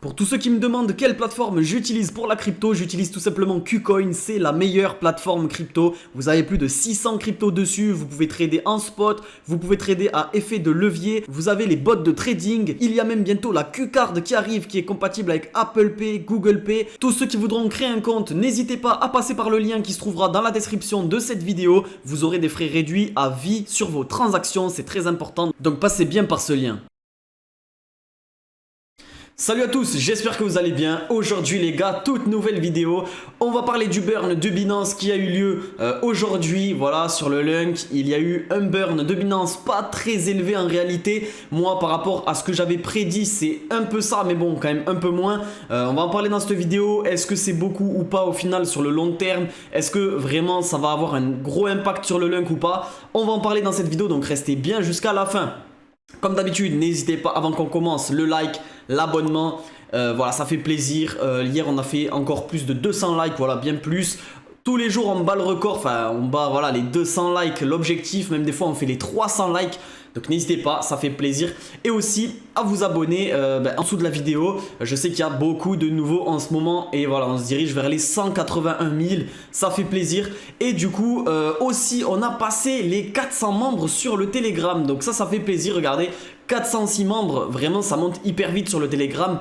Pour tous ceux qui me demandent quelle plateforme j'utilise pour la crypto, j'utilise tout simplement KuCoin, c'est la meilleure plateforme crypto. Vous avez plus de 600 cryptos dessus, vous pouvez trader en spot, vous pouvez trader à effet de levier, vous avez les bots de trading, il y a même bientôt la Q-Card qui arrive qui est compatible avec Apple Pay, Google Pay. Tous ceux qui voudront créer un compte, n'hésitez pas à passer par le lien qui se trouvera dans la description de cette vidéo. Vous aurez des frais réduits à vie sur vos transactions, c'est très important, donc passez bien par ce lien. Salut à tous, j'espère que vous allez bien. Aujourd'hui les gars, toute nouvelle vidéo. On va parler du burn de Binance qui a eu lieu aujourd'hui. Voilà, sur le Lunk, il y a eu un burn de Binance pas très élevé en réalité. Moi par rapport à ce que j'avais prédit, c'est un peu ça, mais bon, quand même un peu moins. On va en parler dans cette vidéo. Est-ce que c'est beaucoup ou pas au final sur le long terme? Est-ce que vraiment ça va avoir un gros impact sur le Lunk ou pas? On va en parler dans cette vidéo, donc restez bien jusqu'à la fin. Comme d'habitude, n'hésitez pas avant qu'on commence, le like, l'abonnement, voilà, ça fait plaisir. Hier on a fait encore plus de 200 likes, voilà, bien plus. Tous les jours on bat le record, enfin on bat voilà, les 200 likes, l'objectif, même des fois on fait les 300 likes. Donc n'hésitez pas, ça fait plaisir. Et aussi à vous abonner en dessous de la vidéo. Je sais qu'il y a beaucoup de nouveaux en ce moment. Et voilà, on se dirige vers les 181 000. Ça fait plaisir. Et du coup, aussi, on a passé les 400 membres sur le Telegram. Donc ça fait plaisir. Regardez, 406 membres. Vraiment, ça monte hyper vite sur le Telegram.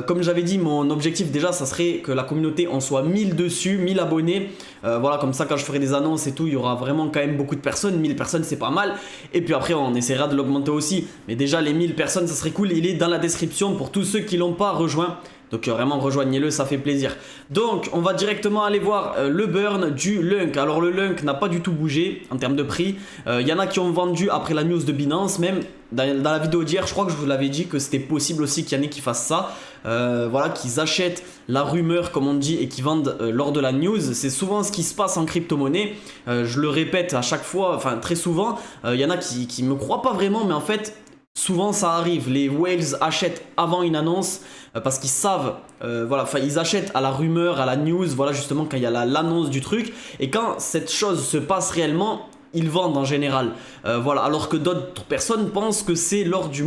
Comme j'avais dit, mon objectif déjà, ça serait que la communauté, on soit 1000 dessus, 1000 abonnés. Voilà, comme ça, quand je ferai des annonces et tout, il y aura vraiment quand même beaucoup de personnes. 1000 personnes, c'est pas mal. Et puis après, on essaiera de l'augmenter aussi. Mais déjà, les 1000 personnes, ça serait cool. Il est dans la description pour tous ceux qui l'ont pas rejoint. Donc vraiment rejoignez-le, ça fait plaisir. Donc on va directement aller voir le burn du Lunk. Alors le Lunk n'a pas du tout bougé en termes de prix. Il y en a qui ont vendu après la news de Binance. Même dans la vidéo d'hier, je crois que je vous l'avais dit que c'était possible aussi qu'il y en ait qui fassent ça. Voilà, qu'ils achètent la rumeur comme on dit et qui vendent lors de la news. C'est souvent ce qui se passe en crypto-monnaie. Je le répète à chaque fois, enfin très souvent. Il y en a qui me croient pas vraiment, mais en fait... souvent ça arrive, les whales achètent avant une annonce parce qu'ils savent, voilà, enfin ils achètent à la rumeur, à la news, voilà justement quand il y a l'annonce du truc. Et quand cette chose se passe réellement, ils vendent en général. Voilà, alors que d'autres personnes pensent que c'est lors du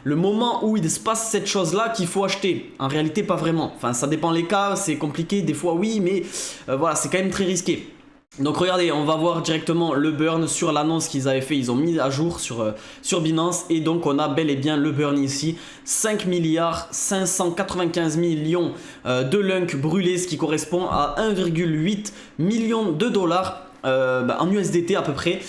le moment où il se passe cette chose-là qu'il faut acheter. En réalité, pas vraiment. Enfin, ça dépend les cas, c'est compliqué, des fois oui, mais voilà, c'est quand même très risqué. Donc regardez, on va voir directement le burn sur l'annonce qu'ils avaient fait, ils ont mis à jour sur Binance et donc on a bel et bien le burn ici, 5 milliards 595 millions de Lunk brûlés, ce qui correspond à 1,8 million de dollars en USDT à peu près.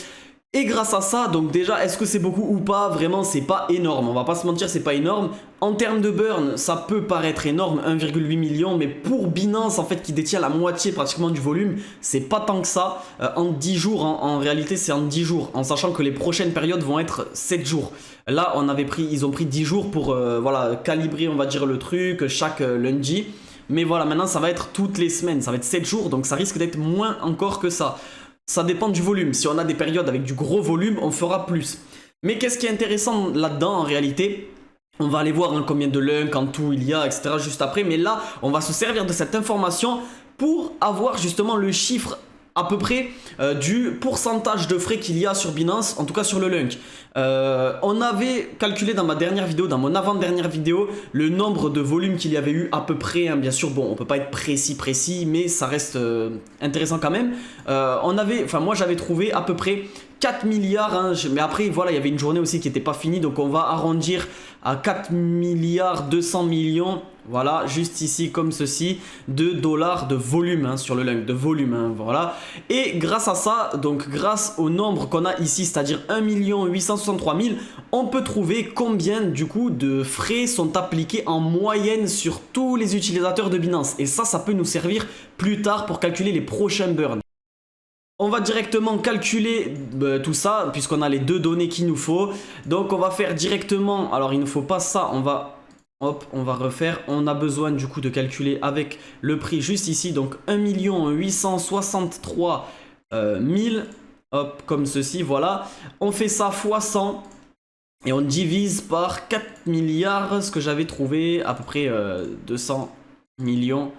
Et grâce à ça, donc déjà, est-ce que c'est beaucoup ou pas? Vraiment, c'est pas énorme. On va pas se mentir, c'est pas énorme. En termes de burn, ça peut paraître énorme, 1,8 million, mais pour Binance, en fait, qui détient la moitié pratiquement du volume, c'est pas tant que ça. En 10 jours, en réalité, c'est en 10 jours, en sachant que les prochaines périodes vont être 7 jours. Là, ils ont pris 10 jours pour voilà, calibrer, on va dire, le truc, chaque lundi. Mais voilà, maintenant, ça va être toutes les semaines, ça va être 7 jours, donc ça risque d'être moins encore que ça. Ça dépend du volume. Si on a des périodes avec du gros volume, on fera plus. Mais qu'est-ce qui est intéressant là-dedans en réalité? On va aller voir combien de Lunk en tout il y a, etc. juste après. Mais là, on va se servir de cette information pour avoir justement le chiffre à peu près du pourcentage de frais qu'il y a sur Binance, en tout cas sur le Lunk. On avait calculé dans ma dernière vidéo, dans mon avant-dernière vidéo, le nombre de volumes qu'il y avait eu à peu près, hein, bien sûr, bon, on peut pas être précis, mais ça reste intéressant quand même. Moi j'avais trouvé à peu près 4 milliards, hein, mais après voilà, il y avait une journée aussi qui n'était pas finie, donc on va arrondir à 4 milliards 200 millions. Voilà, juste ici comme ceci, de dollars de volume hein, sur le Lunk, de volume, hein, voilà. Et grâce à ça, donc grâce au nombre qu'on a ici, c'est-à-dire 1 863 000, on peut trouver combien du coup de frais sont appliqués en moyenne sur tous les utilisateurs de Binance. Et ça peut nous servir plus tard pour calculer les prochains burns. On va directement calculer tout ça, puisqu'on a les deux données qu'il nous faut. Donc on va faire directement, alors il ne faut pas ça, on va refaire. On a besoin du coup de calculer avec le prix juste ici. Donc 1 863 000. Hop, comme ceci, voilà. On fait ça fois 100. Et on divise par 4 milliards, ce que j'avais trouvé, à peu près 200 millions.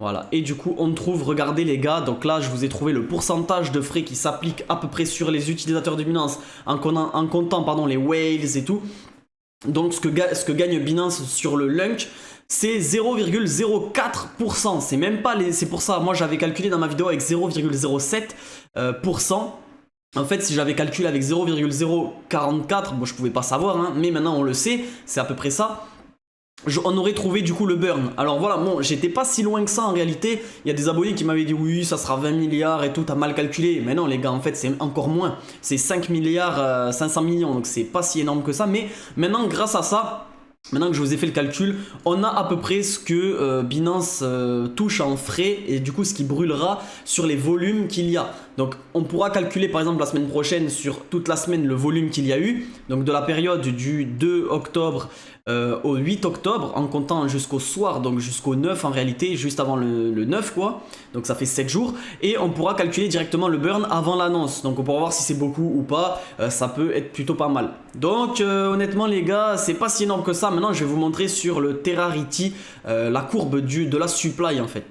Voilà, et du coup on trouve, regardez les gars, donc là je vous ai trouvé le pourcentage de frais qui s'applique à peu près sur les utilisateurs de Binance en comptant pardon, les whales et tout. Donc ce que gagne Binance sur le Lunk, c'est 0,04%. C'est même pas les... C'est pour ça, moi j'avais calculé dans ma vidéo avec 0,07%. En fait, si j'avais calculé avec 0,044, bon, je pouvais pas savoir, hein, mais maintenant on le sait, c'est à peu près ça. On aurait trouvé du coup le burn. Alors voilà, bon, j'étais pas si loin que ça en réalité. Il y a des abonnés qui m'avaient dit oui, ça sera 20 milliards et tout, t'as mal calculé. Mais non les gars, en fait c'est encore moins. C'est 5 milliards 500 millions, donc c'est pas si énorme que ça. Mais maintenant grâce à ça, maintenant que je vous ai fait le calcul, on a à peu près ce que Binance touche en frais et du coup ce qui brûlera sur les volumes qu'il y a. Donc on pourra calculer par exemple la semaine prochaine sur toute la semaine le volume qu'il y a eu. Donc de la période du 2 octobre au 8 octobre en comptant jusqu'au soir, donc jusqu'au 9 en réalité, juste avant le 9 quoi. Donc ça fait 7 jours et on pourra calculer directement le burn avant l'annonce. Donc on pourra voir si c'est beaucoup ou pas, ça peut être plutôt pas mal. Donc honnêtement les gars, c'est pas si énorme que ça. Maintenant je vais vous montrer sur le Terrarity la courbe de la supply en fait.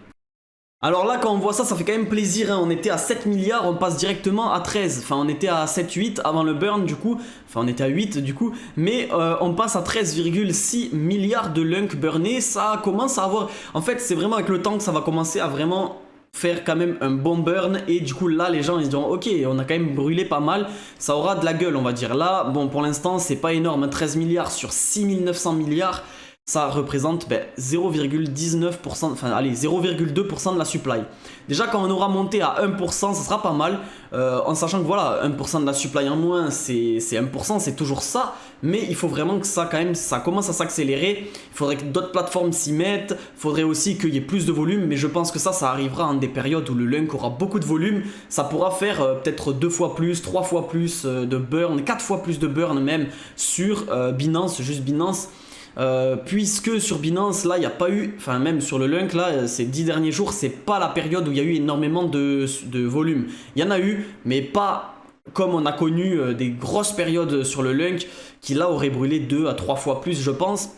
Alors là quand on voit ça, ça fait quand même plaisir, hein. On était à 7 milliards, on passe directement à 13. Enfin on était à 7-8 avant le burn du coup. Enfin on était à 8 du coup. Mais on passe à 13,6 milliards de lunk burnés. Ça commence à avoir... En fait c'est vraiment avec le temps que ça va commencer à vraiment faire quand même un bon burn. Et du coup là les gens ils se diront ok, on a quand même brûlé pas mal. Ça aura de la gueule on va dire. Là bon pour l'instant c'est pas énorme, 13 milliards sur 6900 milliards. Ça représente 0,19%, enfin allez 0,2% de la supply. Déjà quand on aura monté à 1%, ça sera pas mal, en sachant que voilà, 1% de la supply en moins, c'est 1%, c'est toujours ça. Mais il faut vraiment que ça quand même, ça commence à s'accélérer. Il faudrait que d'autres plateformes s'y mettent, il faudrait aussi qu'il y ait plus de volume. Mais je pense que ça arrivera en des périodes où le Lunk aura beaucoup de volume. Ça pourra faire peut-être 2 fois plus, 3 fois plus de burn, 4 fois plus de burn même sur Binance, juste Binance. Puisque sur Binance là il n'y a pas eu, enfin même sur le Lunk là ces 10 derniers jours c'est pas la période où il y a eu énormément de volume. Il y en a eu mais pas comme on a connu des grosses périodes sur le Lunk qui là auraient brûlé 2 à 3 fois plus je pense.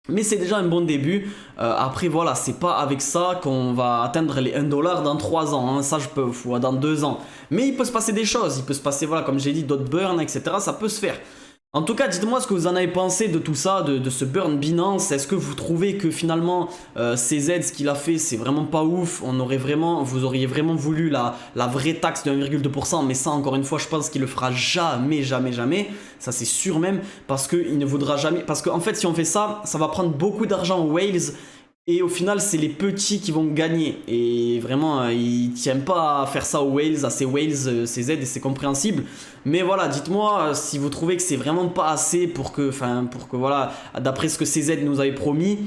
Mais c'est déjà un bon début. Après voilà, c'est pas avec ça qu'on va atteindre les 1$ dans 3 ans, hein. Ça je peux, dans 2 ans. Mais il peut se passer des choses, il peut se passer voilà comme j'ai dit d'autres burns etc, ça peut se faire. En tout cas, dites-moi ce que vous en avez pensé de tout ça, de ce burn Binance. Est-ce que vous trouvez que finalement CZ, ce qu'il a fait, c'est vraiment pas ouf? Vous auriez vraiment voulu la vraie taxe de 1,2%, mais ça, encore une fois, je pense qu'il le fera jamais, jamais, jamais. Ça, c'est sûr même, parce qu'il ne voudra jamais. Parce qu'en fait, si on fait ça, ça va prendre beaucoup d'argent aux whales. Et au final, c'est les petits qui vont gagner. Et vraiment, ils tiennent pas à faire ça aux whales, à ces whales, CZ, et c'est compréhensible. Mais voilà, dites-moi si vous trouvez que c'est vraiment pas assez pour que voilà, d'après ce que CZ nous avait promis.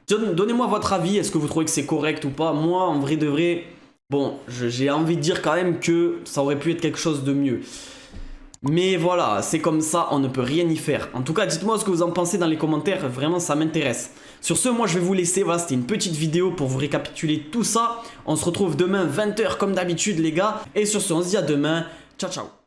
Donnez-moi votre avis, est-ce que vous trouvez que c'est correct ou pas? Moi, en vrai de vrai, bon, j'ai envie de dire quand même que ça aurait pu être quelque chose de mieux. Mais voilà, c'est comme ça, on ne peut rien y faire. En tout cas, dites-moi ce que vous en pensez dans les commentaires, vraiment ça m'intéresse. Sur ce, moi je vais vous laisser, voilà, c'était une petite vidéo pour vous récapituler tout ça. On se retrouve demain 20 h comme d'habitude les gars. Et sur ce, on se dit à demain, ciao ciao.